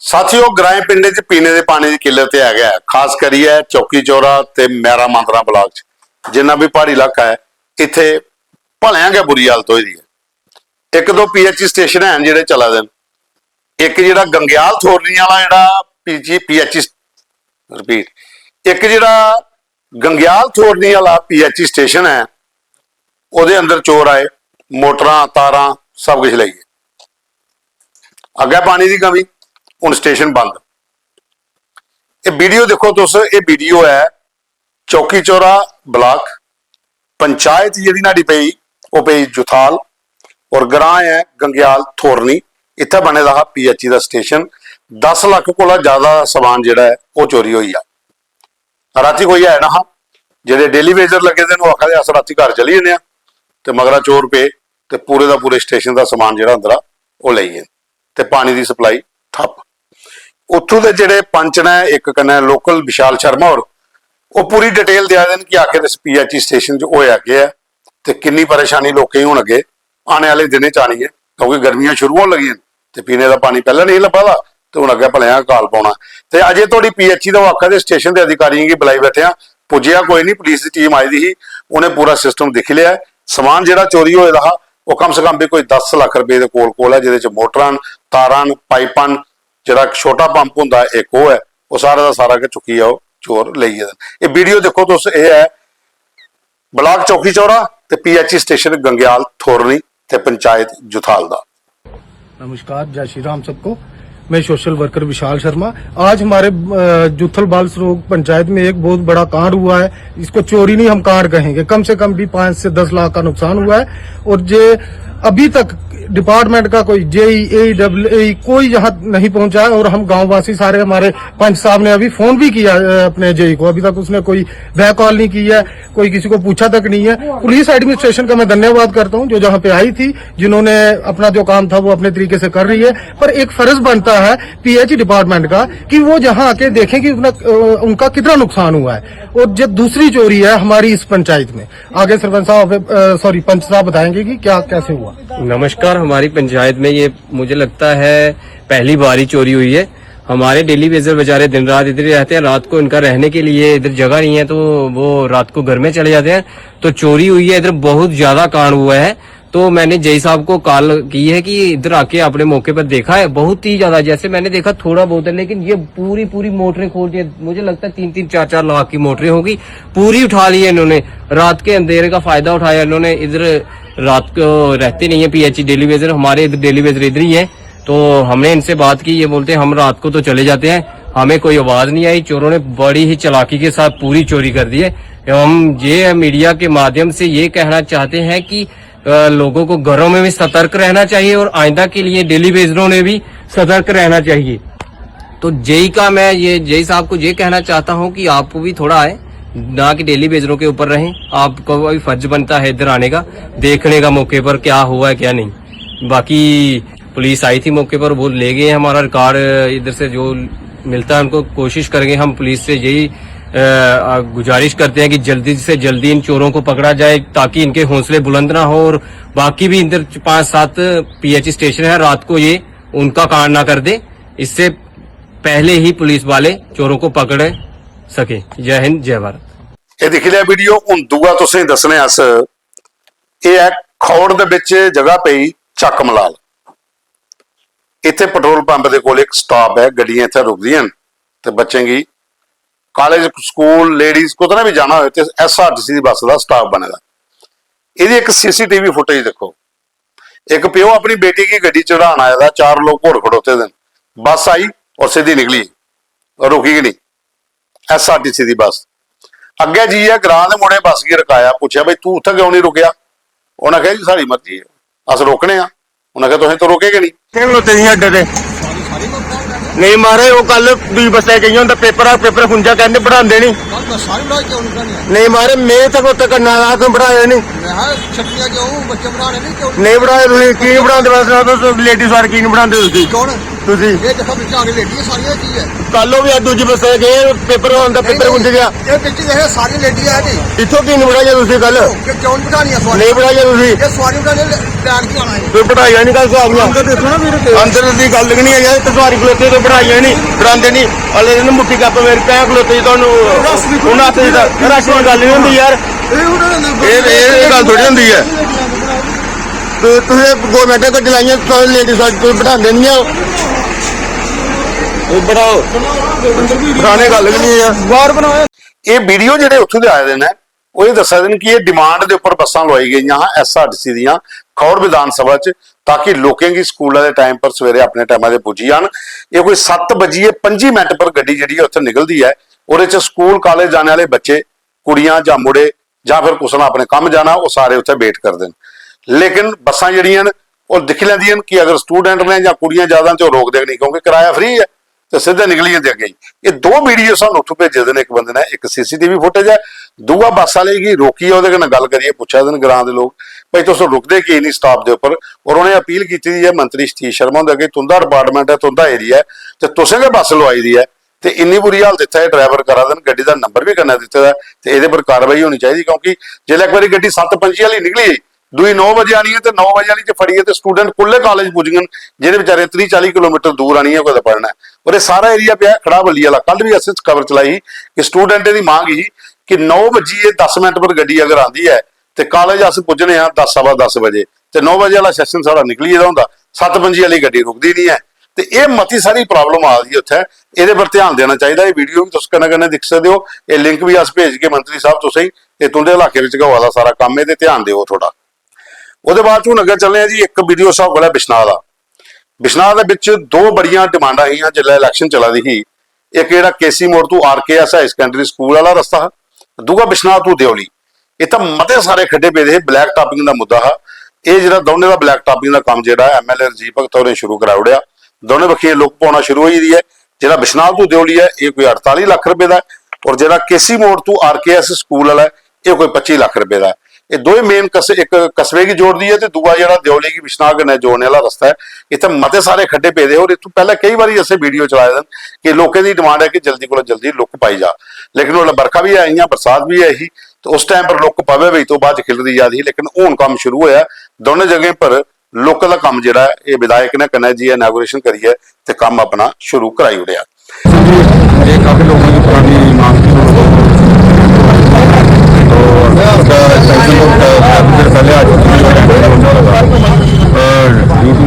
साथियों ग्राएं पिंड च पीने के पानी की किल्लत है गया, खास करिए चौकी चौरा ते मैरा मांदरा ब्लॉक च जिन्ना भी पहाड़ी इलाका है इत्थे भलिया गै बुरी हालत होई दी है। एक दो PHE स्टेशन हैं जिहड़े चला दे, एक जिहड़ा गंग्याल थोरनी वाला जिहड़ा PHE रिपीट, एक जिहड़ा गंग्याल थोरनी वाला PHE स्टेशन है ਉਹਦੇ अंदर चोर आए, मोटरां तारां सब कुछ ले गए। अगे पानी की कमी, हुण स्टेशन बंद। ये वीडियो देखो तुस, ये वीडियो है चौकी चौरा ब्लॉक पंचायत जिहड़ी नाड़ी पई वो पई जुथाल और ग्रां है गंग्याल थोरनी। इत्थे बने दा PHE का स्टेशन 10 लाख कोला ज्यादा समान जिहड़ा है वो चोरी हुई है। राती कोई है ना जिहड़े डेली वेजर लगे दे आखा अस राती घर चली जन्ने ते मगरा चोर पे ते पूरे का पूरे स्टेशन का समान जिहड़ा अंदर वो ले गए ते पानी की सप्लाई ठप। उत्थों के जिहड़े पंच ने एक कन्नै लोकल विशाल शर्मा और वो पूरी डिटेल दिया देन कि आखिर इस PHE स्टेशन च होया क्या है ते किन्नी परेशानी लोकें हुण अगे आने वाले दिनें च आनी है, क्योंकि गर्मियां शुरू होण लगियां ते पीने का पानी पहले नहीं लब्भा दा ते हुण अगे भलेआं काल पाउणा। ते अजे तोड़ी PHE दा वाका दे स्टेशन के अधिकारियों की बुलाई बैठे, पुज्जिया कोई नहीं, पुलिस की टीम आई दी ही, उन्हें पूरा सिस्टम दिख लिया। समान जिहड़ा चोरी होए दा वो कम से कम भी कोई 10 लाख रुपए के कोल है, जिहदे च मोटरां तारां पाइपां जिहड़ा छोटा पंप हुंदा एक वो है, वो सारा का सारा के चुकी है चोर ले गए। ये वीडियो देखो तुस, ये है ब्लॉक चौकी चौरा ते PHE स्टेशन गंग्याल थोरनी ते पंचायत जुथाल दा। नमस्कार, जय श्री राम सबको। मैं सोशल वर्कर विशाल शर्मा। आज हमारे जुथल बाल सरोग पंचायत में एक बहुत बड़ा कांड हुआ है। इसको चोरी नहीं हम कांड कहेंगे, कम से कम भी 5 से 10 लाख का नुकसान हुआ है। और जे अभी तक डिपार्टमेंट का कोई JEE कोई यहाँ नहीं पहुंचा है। और हम गांववासी सारे, हमारे पंच साहब ने अभी फोन भी किया अपने JEE को, अभी तक उसने कोई बैक कॉल नहीं की है, कोई किसी को पूछा तक नहीं है। पुलिस एडमिनिस्ट्रेशन का मैं धन्यवाद करता हूं जो जहां पे आई थी, जिन्होंने अपना जो काम था वो अपने तरीके से कर रही है। पर एक फर्ज बनता है PHE डिपार्टमेंट का कि वो जहां आके देखें कि उनका कितना नुकसान हुआ है। और जो दूसरी चोरी है हमारी इस पंचायत में, आगे सरपंच साहब पंच साहब बताएंगे कि क्या कैसे हुआ। नमस्कार, हमारी पंचायत में ये मुझे लगता है पहली बार ही चोरी हुई है। हमारे डेली वेजर बेचारे दिन रात इधर ही रहते हैं, रात को इनका रहने के लिए इधर जगह नहीं है तो वो रात को घर में चले जाते हैं। तो चोरी हुई है, इधर बहुत ज्यादा कांड हुआ है। तो मैंने JEE साहब को कॉल की है कि इधर आके अपने मौके पर देखा है, बहुत ही ज्यादा, जैसे मैंने देखा थोड़ा बहुत है, लेकिन ये पूरी मोटरें खोल दी, मुझे लगता है 3-3, 4-4 लाख की मोटरें होगी, पूरी उठा ली है इन्होंने। रात के अंधेरे का फायदा उठाया इन्होंने। इधर रात को रहते नहीं है PHE डेली वेजर, हमारे इधर डेली वेजर इधर ही है। तो हमने इनसे बात की, ये बोलते हैं हम रात को तो चले जाते हैं, हमें कोई आवाज नहीं आई। चोरों ने बड़ी ही चालाकी के साथ पूरी चोरी कर दी है। हम ये मीडिया के माध्यम से ये कहना चाहते हैं कि लोगों को घरों में भी सतर्क रहना चाहिए और आइंदा के लिए डेली वेजरों ने भी सतर्क रहना चाहिए। तो JEE साहब को ये कहना चाहता हूँ कि आपको भी थोड़ा आए, ना कि डेली वेजरों के ऊपर रहें। आपको भी फर्ज बनता है इधर आने का, देखने का मौके पर क्या हुआ है क्या नहीं। बाकी पुलिस आई थी मौके पर, वो ले गए हमारा रिकॉर्ड, इधर से जो मिलता है उनको कोशिश करेंगे। हम पुलिस से यही गुजारिश करते हैं कि जल्दी से जल्दी इन चोरों को पकड़ा जाए ताकि इनके हौसले बुलंद ना हो। और बाकी भी इधर 5-7 PHE स्टेशन है, रात को ये उनका कांड ना कर दे, इससे पहले ही पुलिस वाले चोरों को पकड़ सके। जय हिंद, जय भारत। ये दिख लिया वीडियो। हुण दूआ तुसीं दसने अस, ये है खौड़ दे विच जगह पई ਚੱਕ ਮਲਾਲ। इत्थे पेट्रोल पंप के कोल एक स्टॉप है, गड्डियां इत्थे रुकदियां ते बच्चें की कॉलेज स्कूल लेडीज कुछ ना भी जाना हो तो SRTC की बस का स्टाफ बनेगा। ये एक CCTV फुटेज देखो, एक प्यो अपनी बेटी की गड्डी चढ़ाना आया था, 4 लोग घोड़ खड़ोते थे, बस आई और सीधी निकली, रुकी नहीं। SRTC की बस अगे जी है, ग्रां के मुंडे बस की रकाया, पूछा बई तू उत्थे क्यों नहीं रुकया? उन्हें कहा जी साड़ी मर्जी है, अस रोकने आ। उन्हें कहा तुसीं तो रोकेगे नहीं। नहीं मारे वो कल दूई बस्से गई होंगे पेपर खुंजा कहते बढ़ाते नहीं। नहीं मारे मैं तक उत्ते करना तुम बढ़ाए नहीं बढ़ाए तुम की बढ़ाते लेडीज वाले की बढ़ाते कल भी दूजी बस्से गए पेपर पेपर खुंज गया इतों की नहीं बढ़ाइया कल नहीं बढ़ाइया कोई बढ़ाइया नहीं कल अंदर की गल नहीं है ਤੇ ਸਵਾਰੀ ਖਲੋਤੇ ਤੋਂ बढ़ाइया नहीं बढ़ाते नहीं अले दिन मुट्ठी कप मेरी पैं खलोते ਤੁਹਾਨੂੰ ਉਹਨਾਂ ਹੱਥ ਦਾ ਰਸ਼ ਦੀ ਗੱਲ ਨਹੀਂ ਹੁੰਦੀ ਯਾਰ ਇਹ ਗੱਲ ਥੋੜੀ ਹੁੰਦੀ ਹੈ ਤੁਸੀਂ ਗਵਰਨਮੈਂਟ ਕੋ ਚਲਾਈਆਂ ਲੇਡੀ ਸਾਈਡ ਕੋਈ बढ़ाते नहीं ਆ ਉਹ बढ़ाओ बढ़ाने ਗੱਲ ਨਹੀਂ ਆ ਬਾਹਰ ਬਣਾਓ ਇਹ ਵੀਡੀਓ ਜਿਹੜੇ ਉੱਥੋਂ ਦੇ ਆਏ ਦੇ ਨੇ ਉਹ ਇਹ ਦੱਸਦੇ ਨੇ ਕਿ ਇਹ ਡਿਮਾਂਡ ਦੇ ਉੱਪਰ ਬੱਸਾਂ ਲਵਾਈ ਗਈਆਂ ਹਨ ਐਸਆਰਟੀਸੀ ਦੀਆਂ ਖੌੜ ਵਿਧਾਨ ਸਭਾ 'ਚ ਤਾਂ ਕਿ ਲੋਕਾਂ ਦੀ ਸਕੂਲਾਂ ਦੇ ਟਾਈਮ ਪਰ ਸਵੇਰੇ ਆਪਣੇ ਟਾਈਮਾਂ ਦੇ ਪੁੱਜੀ ਜਾਣ ਇਹ ਕੋਈ 7:25 ਪਰ ਗੱਡੀ ਜਿਹੜੀ ਉੱਥੇ ਨਿਕਲਦੀ ਹੈ ਉਹਦੇ 'ਚ ਸਕੂਲ ਕਾਲਜ ਜਾਣ ਵਾਲੇ ਬੱਚੇ ਕੁੜੀਆਂ ਜਾਂ ਮੁੰਡੇ ਜਾਂ ਫਿਰ ਕੁਛ ਨਾ ਆਪਣੇ ਕੰਮ ਜਾਣਾ ਉਹ ਸਾਰੇ ਉੱਥੇ ਵੇਟ ਕਰਦੇ ਨੇ ਲੇਕਿਨ ਬੱਸਾਂ ਜਿਹੜੀਆਂ ਨੇ ਉਹ ਦਿਖ ਲੈਂਦੀਆਂ ਕਿ ਅਗਰ ਸਟੂਡੈਂਟ ਨੇ ਜਾਂ ਕੁੜੀਆਂ ਜ਼ਿਆਦਾ ਤੇ ਉਹ ਰੋਕਦੇ ਨਹੀਂ ਕਿਉਂਕਿ ਕਿਰਾਇਆ ਫ੍ਰੀ ਹੈ ਤੇ ਸਿੱਧੇ ਨਿਕਲੀ ਜਾਂਦੇ ਅੱਗੇ ਇਹ ਦੋ ਵੀਡੀਓ ਸਾਨੂੰ ਉੱਥੋਂ ਭੇਜੇ ਦੇ ਨੇ ਇੱਕ ਬੰਦੇ ਨੇ ਇੱਕ ਸੀਸੀਟੀਵੀ ਫੁਟੇਜ ਹੈ ਦੂਆ ਬੱਸ ਵਾਲੇ ਕੀ ਰੋਕੀ ਉਹਦੇ ਨਾਲ ਗੱਲ ਕਰੀਏ ਪੁੱਛਿਆ ਦੇ ਗ੍ਰਾਂ ਦੇ ਲੋਕ ਭਾਈ ਤੁਸੀਂ ਰੁਕਦੇ ਕੀ ਨਹੀਂ ਸਟਾਪ ਦੇ ਉੱਪਰ ਔਰ ਉਹਨੇ ਅਪੀਲ ਕੀਤੀ ਹੈ ਮੰਤਰੀ ਸਤੀਸ਼ ਸ਼ਰਮਾ ਦੇ ਅੱਗੇ ਤੁੰਦਾ ਡਿਪਾਰਟਮੈਂਟ ਹੈ ਤੁੰਦਾ ਏਰੀਆ ਤੇ ਤੁਸੀਂ ਕਿ ਬੱਸ ਲਵਾਈ ਦੀ ਹੈ ਤੇ ਇੰਨੀ ਬੁਰੀ ਹਾਲਤ ਇੱਥੇ ਹੈ ਡਰਾਈਵਰ ਕਰਾ ਦੇਣ ਗੱਡੀ ਦਾ ਨੰਬਰ ਵੀ ਕਰਨਾ ਦਿੱਤਾ ਤੇ ਇਹਦੇ ਪਰ ਕਾਰਵਾਈ ਹੋਣੀ ਚਾਹੀਦੀ ਕਿਉਂਕਿ ਜੇ ਇੱਕ ਵਾਰੀ ਗੱਡੀ 7:25 ਵਾਲੀ ਨਿਕਲੀ दूई 9 बजे आनी है तो 9 बजे वाली च फड़ी है तो स्टूडेंट कुल्ले कॉलेज पुज गए जिन्हें बेचारे 30-40 किलोमीटर दूर आनी है कोई पढ़ना है और ये सारा एरिया पे खड़ा बल्ली वाला कल भी अस खबर चलाई कि स्टूडेंट की मांग ही कि 9 बजे 10 मिनट पर गड्डी अगर आती है तो कॉलेज अस पुजने 10-10 बजे तो 9 बजे वाला सैशन सारा निकली होंगे 7:25 वाली गड्डी रुकती नहीं है तो ये मती सारी प्रॉब्लम आ रही है उत्थे ये पर ध्यान देना चाहिए ये वीडियो भी तुम कन्नै दिख सकते हो ये लिंक भी अस भेज के मंत्री साहब तुम ये तुंदे इलाके में वाला सारा काम है ध्यान दो थोड़ा ਉਹਦੇ ਬਾਅਦ ਹੁਣ ਅੱਗੇ ਚੱਲੇ ਆ ਜੀ ਇੱਕ ਵੀਡੀਓ ਸਾਹਿਬ ਕੋਲ ਹੈ ਬਿਸ਼ਨਾਹ ਦੇ ਵਿੱਚ ਦੋ ਬੜੀਆਂ ਡਿਮਾਂਡਾਂ ਆਈਆਂ ਜਦੋਂ ਇਲੈਕਸ਼ਨ ਚੱਲਦੀ ਸੀ ਇੱਕ ਜਿਹੜਾ ਕੇਸੀ ਮੋੜ ਤੋਂ ਆਰਕੇਐਸ ਹਾਈ ਸੈਕੰਡਰੀ ਸਕੂਲ ਵਾਲਾ ਰਸਤਾ ਦੂਗਾ ਬਿਸ਼ਨਾਹ ਤੋਂ ਦਿਓਲੀ ਇਹ ਤਾਂ ਮਤੇ ਸਾਰੇ ਖੱਡੇ ਪਏ ਦੇ ਬਲੈਕ ਟਾਪਿੰਗ ਦਾ ਮੁੱਦਾ ਹੈ ਇਹ ਜਿਹੜਾ ਦੋਨੇ ਦਾ ਬਲੈਕ ਟਾਪਿੰਗ ਦਾ ਕੰਮ ਜਿਹੜਾ ਐਮਐਲਏ ਰਜੀਵ ਭਗਤ ਹੋਰੇ ਸ਼ੁਰੂ ਕਰਾਉੜਿਆ ਦੋਨੇ ਵੱਖੀਆਂ ਲੋਕ ਪਾਉਣਾ ਸ਼ੁਰੂ ਹੋਈ ਦੀ ਹੈ ਜਿਹੜਾ ਬਿਸ਼ਨਾਹ ਤੋਂ ਦਿਓਲੀ ਹੈ ਇਹ ਕੋਈ 48 ਲੱਖ ਰੁਪਏ ਦਾ ਔਰ ਜਿਹੜਾ ਕੇਸੀ ਮੋੜ ਤੋਂ ਆਰਕੇਐਸ ਸਕੂਲ ਵਾਲਾ ਇਹ ਕੋਈ 25 ਲੱਖ ਰੁਪਏ ਦਾ ਇਹ ਦੋਵੇਂ ਮੇਨ ਇੱਕ ਕਸਬੇ ਕੀ ਜੋੜਦੀ ਹੈ ਤੇ ਦੂਆ ਜਿਹੜਾ ਦਿਓਲੀ ਕੀ ਵਿਸ਼ਨਾਹ ਕਨੇ ਜੋੜਨੇ ਵਾਲਾ ਰਸਤਾ ਹੈ ਇੱਥੇ ਮਤੇ ਸਾਰੇ ਖੱਡੇ ਪਏ ਦੇ ਔਰ ਇਤੋਂ ਪਹਿਲਾਂ ਕਈ ਵਾਰੀ ਅਸੀਂ ਵੀਡੀਓ ਚਲਾਏ ਹਨ ਕਿ ਲੋਕਾਂ ਦੀ ਡਿਮਾਂਡ ਹੈ ਕਿ ਜਲਦੀ ਕੋਲੋਂ ਜਲਦੀ ਲੁੱਕ ਪਾਈ ਜਾ ਲੇਕਿਨ ਉਹ ਬਰਖਾ ਵੀ ਆਈਆਂ ਬਰਸਾਤ ਵੀ ਆਈ ਤੇ ਉਸ ਟਾਈਮ ਪਰ ਲੁੱਕ ਪਵੇ ਵੀ ਤੋਂ ਬਾਅਦ ਖਿਲਦੀ ਜਾਂਦੀ ਲੇਕਿਨ ਹੁਣ ਕੰਮ ਸ਼ੁਰੂ ਹੋਇਆ ਦੋਨੇ ਜਗ੍ਹਾ ਪਰ ਲੋਕਾਂ ਦਾ ਕੰਮ ਜਿਹੜਾ ਇਹ ਵਿਧਾਇਕ ਨੇ ਕਨੇ ਜੀ ਇਨੌਗੂਰੇਸ਼ਨ ਕਰੀ ਹੈ ਤੇ ਕੰਮ ਆਪਣਾ ਸ਼ੁਰੂ ਕਰਾਈ ਉੜਿਆ ये काफी लोगों की पुरानी मांग थी तो उसका एक्सटेंशन तो पहले आ चुकी है ड्यू टू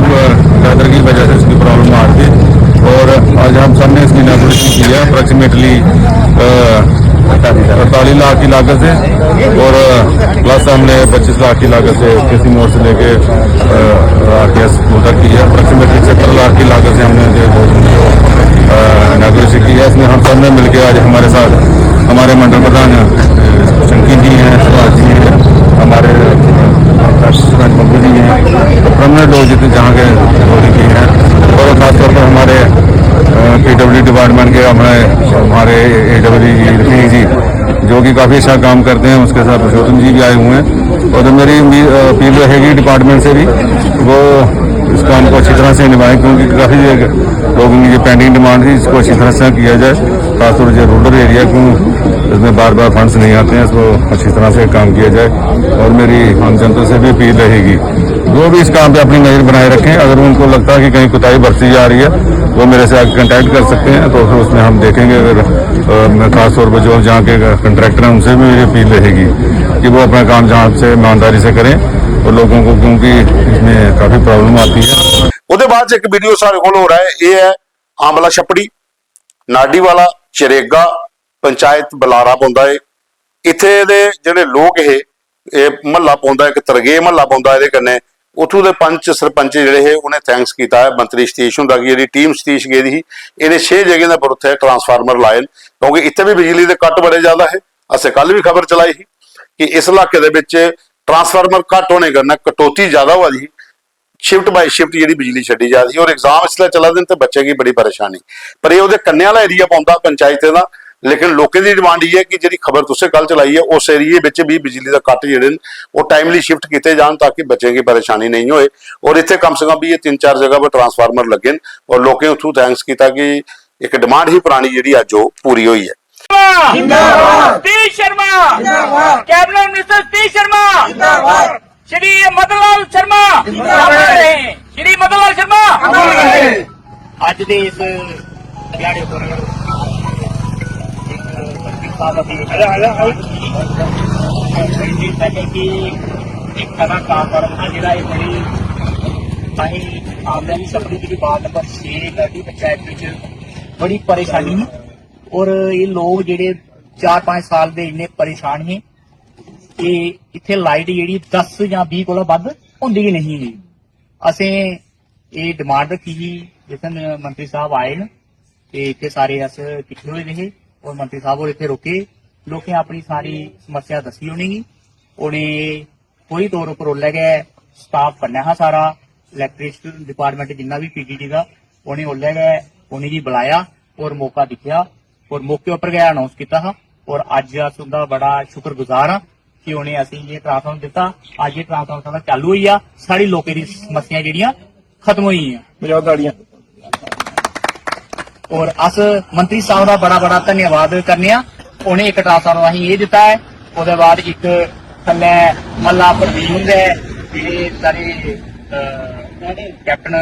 वेदर की वजह से उसकी प्रॉब्लम आ रही थी और आज हम सब ने इसकी इनॉगरेशन की है अप्रॉक्सीमेटली 48 लाख की लागत से और प्लस हमने 25 लाख की लागत से किसी मोड़ से लेके आरकेएस तक की है अप्रॉक्सीमेटली 70 लाख की लागत से हमने इनॉगरेशन की है इसमें हम सब ने मिलकर आज हमारे साथ हमारे मंडल प्रधान शंकी जी हैं सुभाष जी हैं हमारे बब्बू जी हैं प्रमुख लोग जितने जहाँ के लोग की हैं और खासतौर पर हमारे PWD डिपार्टमेंट के हमारे AWD जी जो कि काफ़ी अच्छा काम करते हैं उसके साथ पुरुषोत्तम जी भी आए हुए हैं और मेरी अपील रहेगी डिपार्टमेंट से भी वो इस काम को अच्छी तरह से निभाएं क्योंकि काफ़ी लोगों की जो पेंडिंग डिमांड थी इसको अच्छी तरह से किया जाए खासतौर से रूरल एरिया को इसमें बार बार फंड्स नहीं आते हैं इसको अच्छी तरह से काम किया जाए और मेरी आम जनता से भी अपील रहेगी जो भी इस काम पे अपनी नज़र बनाए रखें अगर उनको लगता है कि कहीं कोताही बरती जा रही है वो मेरे से आगे कंटेक्ट कर सकते हैं तो फिर उसमें हम देखेंगे अगर खासतौर पर जो जहाँ के कंट्रैक्टर हैं उनसे भी मेरी अपील रहेगी कि वो अपना काम जहाँ से ईमानदारी से करें और लोगों को क्योंकि इसमें काफ़ी प्रॉब्लम आती है ਉਹਦੇ ਬਾਅਦ ਇੱਕ ਵੀਡੀਓ ਸਾਡੇ ਕੋਲ ਹੋ ਰਿਹਾ ਹੈ ਇਹ ਹੈ ਆਂਬਲਾ ਛੱਪੜੀ ਨਾਡੀਵਾਲਾ ਚਰੇਗਾ ਪੰਚਾਇਤ ਬਲਾਰਾ ਪਾਉਂਦਾ ਹੈ ਇੱਥੇ ਦੇ ਜਿਹੜੇ ਲੋਕ ਇਹ ਮਹੱਲਾ ਪਾਉਂਦਾ ਇੱਕ ਤਰਗੇ ਮਹੱਲਾ ਪਾਉਂਦਾ ਇਹਦੇ ਕੰਨੇ ਉੱਥੋਂ ਦੇ ਪੰਚ ਸਰਪੰਚ ਜਿਹੜੇ ਹੈ ਉਹਨੇ ਥੈਂਕਸ ਕੀਤਾ ਹੈ ਮੰਤਰੀ ਸਤੀਸ਼ ਹੁੰਦਾ ਕਿ ਜਿਹੜੀ ਟੀਮ ਸਤੀਸ਼ ਗਈ ਦੀ ਇਹਦੇ 6 ਜਗ੍ਹਾ ਦੇ ਪਰ ਉੱਥੇ ਟਰਾਂਸਫਾਰਮਰ ਲਾਏ ਕਿਉਂਕਿ ਇੱਥੇ ਵੀ ਬਿਜਲੀ ਦੇ ਕੱਟ ਬੜੇ ਜ਼ਿਆਦਾ ਹੈ ਅਸੀਂ ਕੱਲ ਵੀ ਖਬਰ ਚਲਾਈ ਸੀ ਕਿ ਇਸ ਇਲਾਕੇ ਦੇ ਵਿੱਚ ट्रांसफार्मर घट होने करना कटौती ज्यादा हुआ थी शिफ्ट बाय शिफ्ट जी बिजली छड़ी जा रही और एग्जाम इसलिए चला दिन तो बच्चे की बड़ी परेशानी पर ये वो कन्या वाला एरिया पाँदा पंचायत का लेकिन लोगों की डिमांड ये है कि जी खबर तुसें कल चलाई है उस एरिए में भी बिजली का कट जोड़े वो टाइमली शिफ्ट किए जान ताकि बच्चे की परेशानी नहीं होए और इतने कम से कम भी ये 3-4 जगह पर ट्रांसफार्मर लगे और लोगों उथू थैंक्स किया कि एक डिमांड ही पुरानी जी अज पूरी हुई है सतीश शर्मा कैबिनेट मिनिस्टर सतीश शर्मा श्री मदन लाल शर्मा श्री मदन लाल शर्मा ਅੱਜ ਦੇ ਇਸ ਦਿਹਾੜੇ ਉੱਪਰ ਇੱਕ ਮੰਤਰੀ ਸਾਹਿਬ ਅਸੀਂ ਕਿ ਇੱਕ ਤਰ੍ਹਾਂ ਕੰਮ ਕਰਨਾ ਜਿਹੜਾ ਇਹ ਬੜੀ ਅਸੀਂ ਆਮਦਨੀ ਸੰਬੰਧੀ ਜਿਹੜੀ ਬਾਤ ਨੰਬਰ 6 ਕਰਦੀ ਪੰਚਾਇਤ ਵਿੱਚ ਬੜੀ ਪਰੇਸ਼ਾਨੀ ਹੈ ਔਰ ਇਹ ਲੋਕ ਜਿਹੜੇ 4-5 ਸਾਲ ਦੇ ਇੰਨੇ ਪਰੇਸ਼ਾਨ ਹੈ ਕਿ ਇੱਥੇ ਲਾਈਟ ਜਿਹੜੀ 10 ਜਾਂ 20 ਕੋਲੋਂ ਵੱਧ ਹੁੰਦੀ ਹੀ ਨਹੀਂ ਹੈ। ਅਸੀਂ ਇਹ ਡਿਮਾਂਡ ਰੱਖੀ ਸੀ ਜਿਸ ਦਿਨ ਮੰਤਰੀ ਸਾਹਿਬ ਆਏ ਨੇ ਤੇ ਇੱਥੇ ਸਾਰੇ ਅਸ ਇਕੱਠੇ ਹੋਏ ਰਹੇ ਔਰ ਮੰਤਰੀ ਸਾਹਿਬ ਹੋਰ ਇੱਥੇ ਰੁਕੇ ਲੋਕਾਂ ਆਪਣੀ ਸਾਰੀ ਸਮੱਸਿਆ ਦੱਸੀ ਹੋਣੀ ਉਹਨੇ ਕੋਈ ਤੌਰ ਉੱਪਰ ਲੈ ਗਏ ਸਟਾਫ ਕਰਨਾ ਹੈ ਸਾਰਾ ਇਲੈਕਟ੍ਰਿਸਿਟੀ ਡਿਪਾਰਟਮੈਂਟ ਜਿੰਨਾ ਵੀ ਪੀਡੀਡੀ ਦਾ ਉਹਨੇ ਲੈ ਗਏ ਉਹਨੇ ਜੀ ਬੁਲਾਇਆ ਔਰ ਮੌਕਾ ਦਿਖਿਆ ਔਰ ਮੌਕੇ ਉੱਪਰ ਗਿਆ ਅਨਾਉਂਸ ਕੀਤਾ ਹਾਂ ਔਰ ਅੱਜ ਅਸ ਉਹਦਾ ਬੜਾ ਸ਼ੁਕਰਗੁਜ਼ਾਰ ਹਾਂ ਕਿ ਉਹਨੇ ਅਸੀਂ ਇਹ ਟ੍ਰਾਂਸਫਾਰਮਰ ਦਿੱਤਾ ਅੱਜ ਇਹ ਟ੍ਰਾਂਸਫਾਰਮਰ ਸਾਡਾ ਚਾਲੂ ਹੋਈ ਆ ਸਾਰੀ ਲੋਕਾਂ ਦੀ ਸਮੱਸਿਆ ਜਿਹੜੀਆਂ ਖਤਮ ਹੋਈਆਂ ਬਜਾਓ ਤਾੜੀਆਂ ਔਰ ਅਸ ਮੰਤਰੀ ਸਾਹਿਬ ਦਾ ਬੜਾ ਬੜਾ ਧੰਨਵਾਦ ਕਰਨੇ ਆ ਉਹਨੇ ਇੱਕ ਟ੍ਰਾਂਸਫਾਰਮਰ ਅਸੀਂ ਇਹ ਦਿੱਤਾ ਹੈ ਉਹਦੇ ਬਾਅਦ ਇੱਕ ਥੱਲੇ ਮੱਲਾ ਪ੍ਰਵੀਨ ਹੈ ਜਿਹੜੇ ਸਾਰੇ ਕੈਪਟਨ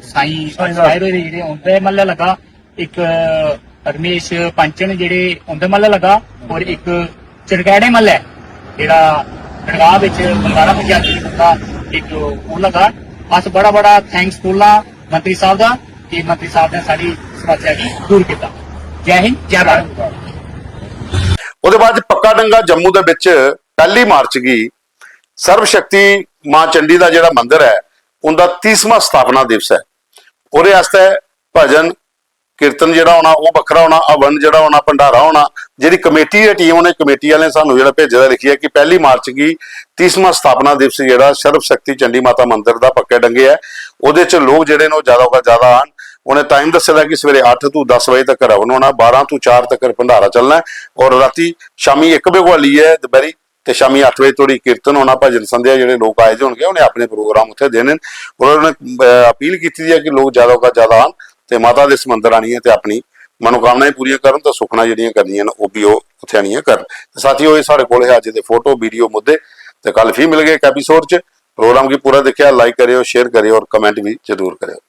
ਸਾਈ ਸਾਹਿਬ ਦੇ ਜਿਹੜੇ ਹੁੰਦੇ ਮੱਲੇ ਲਗਾ ਇੱਕ ਰਮੇਸ਼ ਪੰਚਨ ਜਿਹੜੇ ਹੁੰਦੇ ਮੱਲੇ ਲਗਾ ਔਰ ਇੱਕ ਚੜਗਾੜੇ ਮੱਲੇ ਜਿਹੜਾ ਚੜਗਾਹ ਵਿੱਚ ਬੰਗਾਰਾ ਪੰਜਾਬੀ ਦਾ ਇੱਕ ਉਹ ਲਗਾ ਅਸ ਬੜਾ ਬੜਾ ਥੈਂਕਸ ਬੋਲਾਂ ਮੰਤਰੀ ਸਾਹਿਬ ਦਾ ਕਿ ਮੰਤਰੀ ਸਾਹਿਬ ਨੇ ਸਾਡੀ ਸਮੱਸਿਆ ਦੀ ਦੂਰ ਕੀਤਾ। ਜੈ ਹਿੰਦ ਜੈ ਭਾਰਤ। ਉਹਦੇ ਬਾਅਦ ਪੱਕਾ ਡੰਗਾ ਜੰਮੂ ਦੇ ਵਿੱਚ 1 ਮਾਰਚ ਗਈ ਸਰਵ ਸ਼ਕਤੀ ਮਾਂ ਚੰਡੀ ਦਾ ਜਿਹੜਾ ਮੰਦਿਰ ਹੈ ਉਹਦਾ 30ਵਾਂ ਸਥਾਪਨਾ ਦਿਵਸ ਹੈ। ਉਹਦੇ ਵਾਸਤੇ ਭਜਨ ਕੀਰਤਨ ਜਿਹੜਾ ਹੋਣਾ ਉਹ ਵੱਖਰਾ ਹੋਣਾ ਹਵਨ ਜਿਹੜਾ ਹੋਣਾ ਭੰਡਾਰਾ ਹੋਣਾ ਜਿਹੜੀ ਕਮੇਟੀ ਦੀ ਟੀਮ ਉਹਨੇ ਕਮੇਟੀ ਵਾਲੇ ਸਾਨੂੰ ਜਿਹੜਾ ਭੇਜਿਆ ਲਿਖਿਆ ਕਿ 1 ਮਾਰਚ ਕੀ 30ਵਾਂ ਸਥਾਪਨਾ ਦਿਵਸ ਜਿਹੜਾ ਸਰਵ ਸ਼ਕਤੀ ਚੰਡੀ ਮਾਤਾ ਮੰਦਿਰ ਦਾ ਪੱਕੇ ਡੰਗੇ ਹੈ ਉਹਦੇ ਚ ਲੋਕ ਜਿਹੜੇ ਨੇ ਜ਼ਿਆਦਾ ਤੋਂ ਜ਼ਿਆਦਾ ਆਣ ਉਹਨੇ ਟਾਈਮ ਦੱਸਿਆ ਕਿ ਸਵੇਰੇ 8 ਤੋਂ 10 ਵਜੇ ਤੱਕ ਹਵਨ ਹੋਣਾ 12 ਤੋਂ 4 ਤੱਕ ਭੰਡਾਰਾ ਚੱਲਣਾ ਔਰ ਰਾਤੀ ਸ਼ਾਮੀ 1 ਵਜੇ ਵਾਲੀ ਹੈ ਦੁਪਹਿਰੀ ਤੇ ਸ਼ਾਮੀ 8 ਵਜੇ ਤੋੜੀ ਕੀਰਤਨ ਹੋਣਾ ਭਜਨ ਸੰਧਿਆ ਜਿਹੜੇ ਲੋਕ ਆਏ ਹੋਣਗੇ ਉਹਨੇ ਆਪਣੇ ਪ੍ਰੋਗਰਾਮ ਉੱਥੇ ਦੇਣੇ ਔਰ ਉਹਨੇ ਅਪੀਲ ਕੀਤੀ ਹੈ ਕਿ ਲੋਕ ਜ਼ਿਆਦਾ ਤੋਂ ਜ਼ਿਆਦਾ ਆਣ ਤੇ ਮਾਤਾ ਦੇ ਇਸ ਮੰਦਿਰ ਆਣੀਆਂ ਤੇ ਆਪਣੀ ਮਨੋਕਾਮਨਾਵਾਂ ਪੂਰੀਆਂ ਕਰਨ ਤੇ ਸੁਖਨਾ ਜਿਹੜੀਆਂ ਕਰਨੀਆਂ ਨੇ ਉਹ ਵੀ ਉਹ ਉੱਥੇ ਆਣੀਆਂ ਕਰਨ। ਸਾਥੀਓ ਇਹ ਸਾਡੇ ਕੋਲ ਹੈ ਅੱਜ ਦੇ ਫੋਟੋ ਵੀਡੀਓ ਮੁੱਦੇ ਤੇ ਕੱਲ ਫਿਰ ਮਿਲ ਗਏ ਇੱਕ ਐਪੀਸੋਡ 'ਚ। ਪ੍ਰੋਗਰਾਮ ਕੀ ਪੂਰਾ ਦੇਖਿਆ ਲਾਈਕ ਕਰਿਓ शेयर करियो और कमेंट भी जरूर करियो।